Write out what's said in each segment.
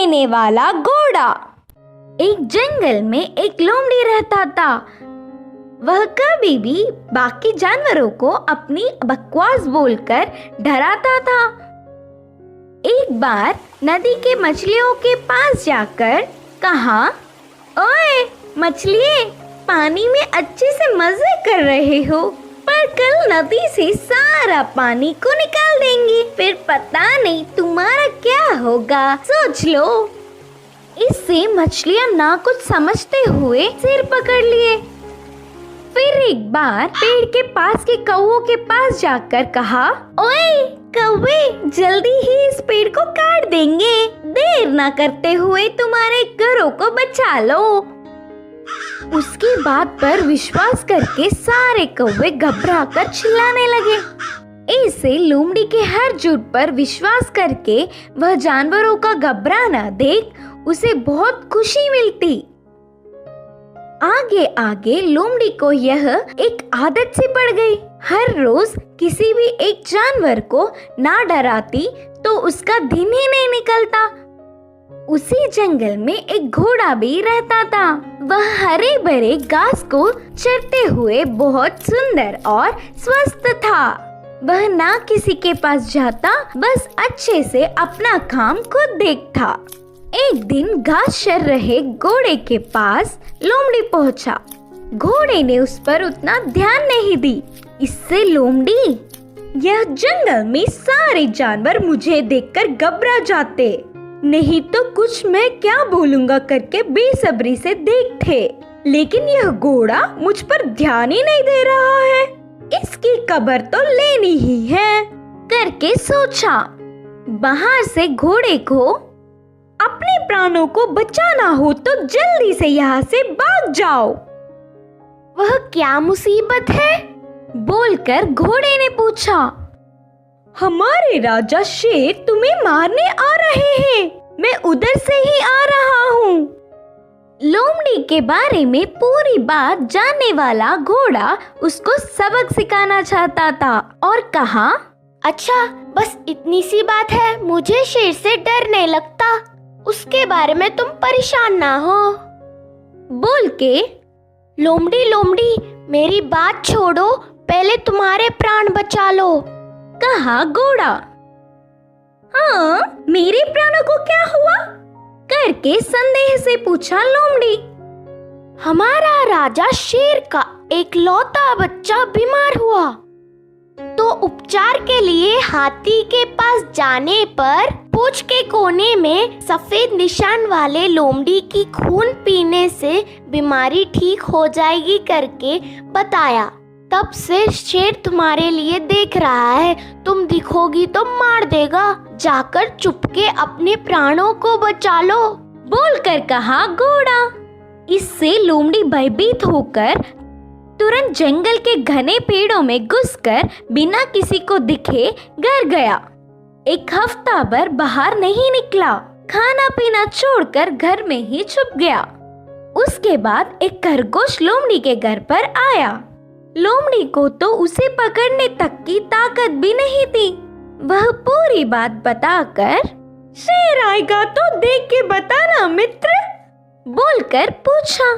देने वाला घोड़ा। एक जंगल में एक लोमड़ी रहता था। वह कभी भी बाकी जानवरों को अपनी बकवास बोलकर डराता था। एक बार नदी के मछलियों के पास जाकर कहा, ओए मछलिए, पानी में अच्छे से मजे कर रहे हो, पर कल नदी से सारा पानी को निकाल देंगे, फिर पता नहीं तुम्हारा क्या होगा, सोच लो। इससे मछलियां ना कुछ समझते हुए सिर पकड़ लिए। फिर एक बार पेड़ के पास के कौवों के पास जाकर कहा, ओए कौवे, जल्दी ही इस पेड़ को काट देंगे, देर ना करते हुए तुम्हारे घरों को बचा लो। उसकी बात पर विश्वास करके सारे कौवे घबराकर चिल्लाने लगे। ऐसे लोमड़ी के हर झूठ पर विश्वास करके वह जानवरों का घबराना देख उसे बहुत खुशी मिलती। आगे आगे लोमड़ी को यह एक आदत सी पड़ गई। हर रोज किसी भी एक जानवर को ना डराती तो उसका दिन ही नहीं निकलता। उसी जंगल में एक घोड़ा भी रहता था। वह हरे भरे घास को चरते हुए बहुत सुंदर और स्वस्थ था। वह ना किसी के पास जाता, बस अच्छे से अपना काम खुद देखता। एक दिन घास चर रहे घोड़े के पास लोमड़ी पहुंचा। घोड़े ने उस पर उतना ध्यान नहीं दी। इससे लोमड़ी, यह जंगल में सारे जानवर मुझे देखकर घबरा जाते, नहीं तो कुछ मैं क्या बोलूंगा करके बेसब्री से देखते, लेकिन यह घोड़ा मुझ पर ध्यान ही नहीं दे रहा है, इसकी खबर तो लेनी ही है करके सोचा। बाहर से घोड़े को अपने प्राणों को बचाना हो तो जल्दी से यहाँ से भाग जाओ। वह क्या मुसीबत है? बोलकर घोड़े ने पूछा। हमारे राजा शेर तुम्हें मारने आ रहे हैं, मैं उधर से ही आ रहा हूँ। लोमड़ी के बारे में पूरी बात जानने वाला घोड़ा उसको सबक सिखाना चाहता था और कहा, अच्छा बस इतनी सी बात है, मुझे शेर से डर नहीं लगता, उसके बारे में तुम परेशान ना हो। बोल के लोमड़ी लोमड़ी मेरी बात छोड़ो, पहले तुम्हारे प्राण बचा लो, कहा घोड़ा। हाँ, मेरे प्राणों को क्या हुआ? करके संदेह से पूछा लोमड़ी। हमारा राजा शेर का एक लौता बच्चा बीमार हुआ, तो उपचार के लिए हाथी के पास जाने पर पूंछ के कोने में सफेद निशान वाले लोमड़ी की खून पीने से बीमारी ठीक हो जाएगी करके बताया। तब से शेर तुम्हारे लिए देख रहा है, तुम दिखोगी तो मार देगा, जाकर चुपके अपने प्राणों को बचा लो, बोलकर कहा घोड़ा। इससे लोमड़ी भयभीत होकर तुरंत जंगल के घने पेड़ों में घुसकर बिना किसी को दिखे घर गया। एक हफ्ता भर बाहर नहीं निकला, खाना पीना छोड़कर घर में ही छुप गया। उसके बाद एक खरगोश लोमड़ी के घर पर आया। लोमड़ी को तो उसे पकड़ने तक की ताकत भी नहीं थी। वह पूरी बात बताकर, शेर आएगा तो देख के बताना मित्र, बोलकर पूछा।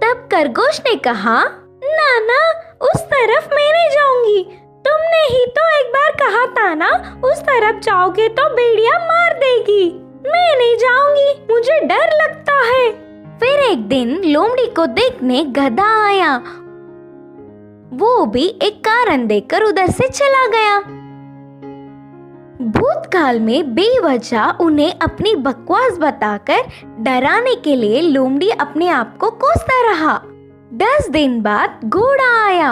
तब खरगोश ने कहा, ना उस तरफ मैं नहीं जाऊंगी, तुमने ही तो एक बार कहा था ना, उस तरफ जाओगे तो भेड़िया मार देगी, मैं नहीं जाऊंगी, मुझे डर लगता है। फिर एक दिन लोमड़ी को देखने गधा आया। वो भी एक कारण देकर उधर से चला गया। भूतकाल में बेवजह उन्हें अपनी बकवास बताकर डराने के लिए लोमड़ी अपने आप को कोसता रहा। 10 दिन बाद घोड़ा आया।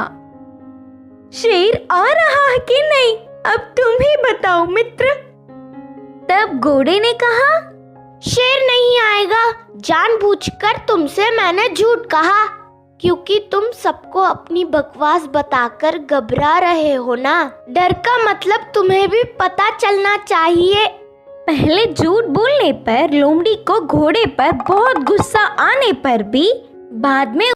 शेर आ रहा है कि नहीं, अब तुम ही बताओ मित्र। तब घोड़े ने कहा, शेर नहीं आएगा, जानबूझकर तुमसे मैंने झूठ कहा, क्योंकि तुम सबको अपनी बकवास बताकर घबरा रहे हो ना। डर का मतलब तुम्हें भी पता चलना चाहिए। पहले झूठ बोलने पर लोमड़ी को घोड़े पर बहुत गुस्सा आने पर भी बाद में